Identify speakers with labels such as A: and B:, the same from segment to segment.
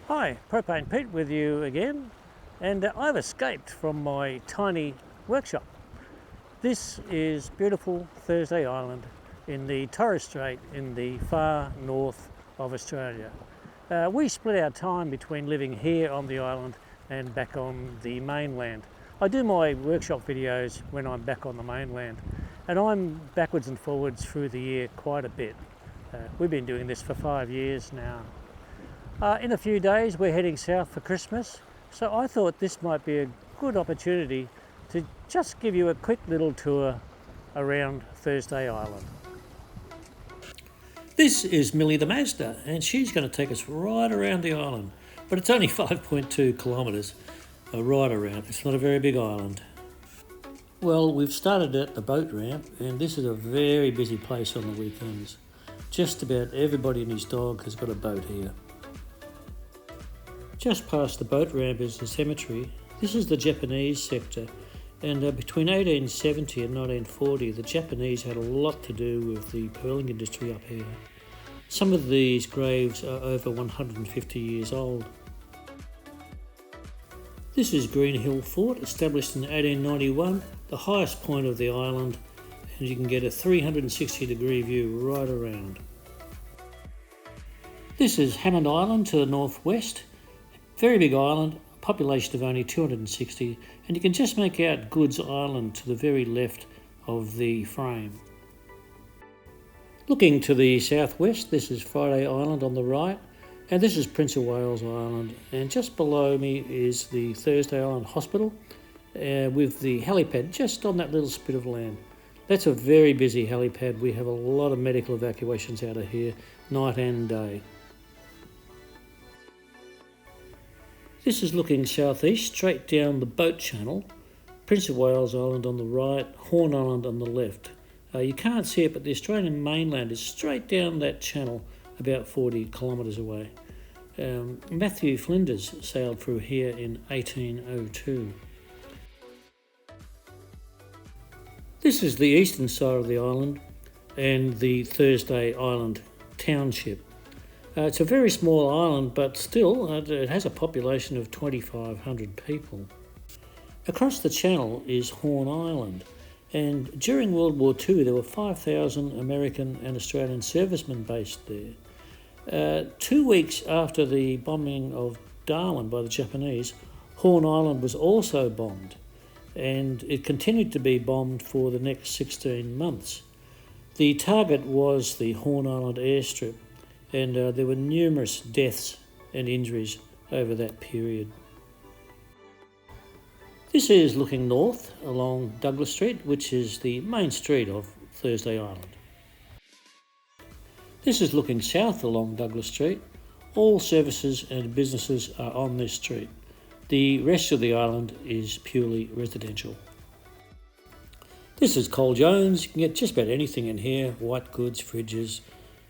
A: Hi, Propane Pete with you again, and I've escaped from my tiny workshop. This is beautiful Thursday Island in the Torres Strait in the far north of Australia. We split our time between living here on the island and back on the mainland. I do my workshop videos when I'm back on the mainland, and I'm backwards and forwards through the year quite a bit. We've been doing this for 5 years now. In a few days we're heading south for Christmas, so I thought this might be a good opportunity to just give you a quick little tour around Thursday Island. This is Millie the Mazda, and she's going to take us right around the island, but it's only 5.2 kilometres right around. It's not a very big island. Well, we've started at the boat ramp, and this is a very busy place on the weekends. Just about everybody and his dog has got a boat here. Just past the boat ramp is the cemetery. This is the Japanese sector, and between 1870 and 1940 the Japanese had a lot to do with the pearling industry up here. Some of these graves are over 150 years old. This is Green Hill Fort, established in 1891, the highest point of the island, and you can get a 360-degree view right around. This is Hammond Island to the northwest. Very big island, population of only 260, and you can just make out Goods Island to the very left of the frame. Looking to the southwest, this is Friday Island on the right, and this is Prince of Wales Island, and just below me is the Thursday Island Hospital with the helipad just on that little spit of land. That's a very busy helipad. We have a lot of medical evacuations out of here, night and day. This is looking southeast, straight down the boat channel. Prince of Wales Island on the right, Horn Island on the left. You can't see it, but the Australian mainland is straight down that channel, about 40 kilometres away. Matthew Flinders sailed through here in 1802. This is the eastern side of the island and the Thursday Island township. It's a very small island, but still it has a population of 2,500 people. Across the channel is Horn Island, and during World War II there were 5,000 American and Australian servicemen based there. 2 weeks after the bombing of Darwin by the Japanese, Horn Island was also bombed, and it continued to be bombed for the next 16 months. The target was the Horn Island airstrip, and there were numerous deaths and injuries over that period. This is looking north along Douglas Street, which is the main street of Thursday Island. This is looking south along Douglas Street. All services and businesses are on this street. The rest of the island is purely residential. This is Cole Jones. You can get just about anything in here: white goods, fridges,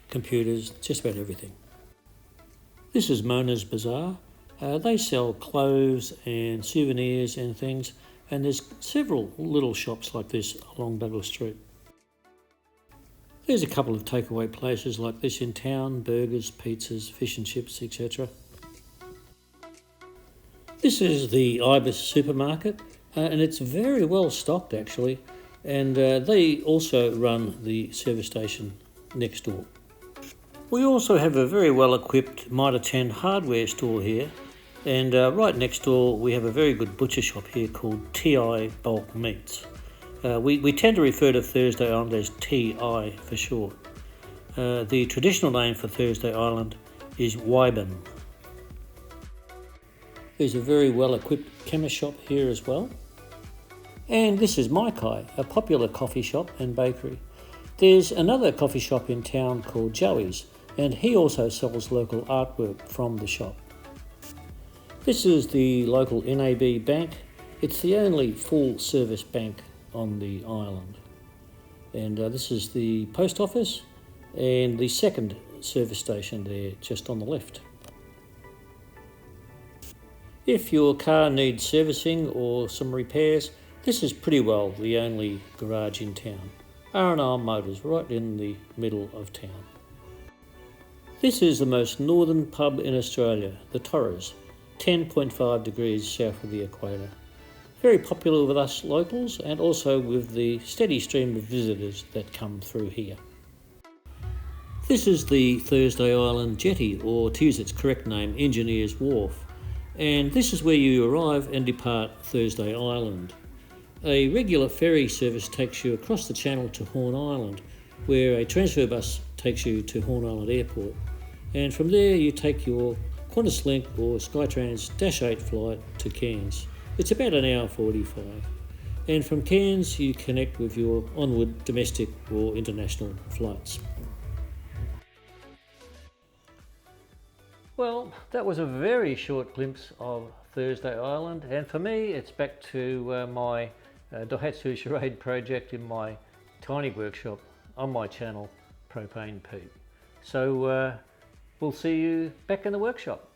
A: computers, just about everything. This is Mona's Bazaar. They sell clothes and souvenirs and things, and there's several little shops like this along Douglas Street. There's a couple of takeaway places like this in town: burgers, pizzas, fish and chips, etc. This is the Ibis supermarket, and it's very well stocked actually, and they also run the service station next door. We also have a very well equipped Mitre 10 hardware store here, and right next door we have a very good butcher shop here called TI Bulk Meats. We tend to refer to Thursday Island as TI for short. The traditional name for Thursday Island is Wyburn. There's a very well equipped chemist shop here as well. And this is Maikai, a popular coffee shop and bakery. There's another coffee shop in town called Joey's, and he also sells local artwork from the shop. This is the local NAB bank. It's the only full-service bank on the island. And this is the post office and the second service station there just on the left. If your car needs servicing or some repairs, this is pretty well the only garage in town. R&R Motors, right in the middle of town. This is the most northern pub in Australia, the Torres, 10.5 degrees south of the equator. Very popular with us locals and also with the steady stream of visitors that come through here. This is the Thursday Island Jetty, or to use its correct name, Engineers Wharf, and this is where you arrive and depart Thursday Island. A regular ferry service takes you across the channel to Horn Island, where a transfer bus takes you to Horn Island Airport, and from there you take your QantasLink or Skytrans -8 flight to Cairns. It's about an hour 45, and from Cairns you connect with your onward domestic or international flights. Well, that was a very short glimpse of Thursday Island, and for me it's back to my Daihatsu charade project in my tiny workshop on my channel, Propane Pete. So we'll see you back in the workshop.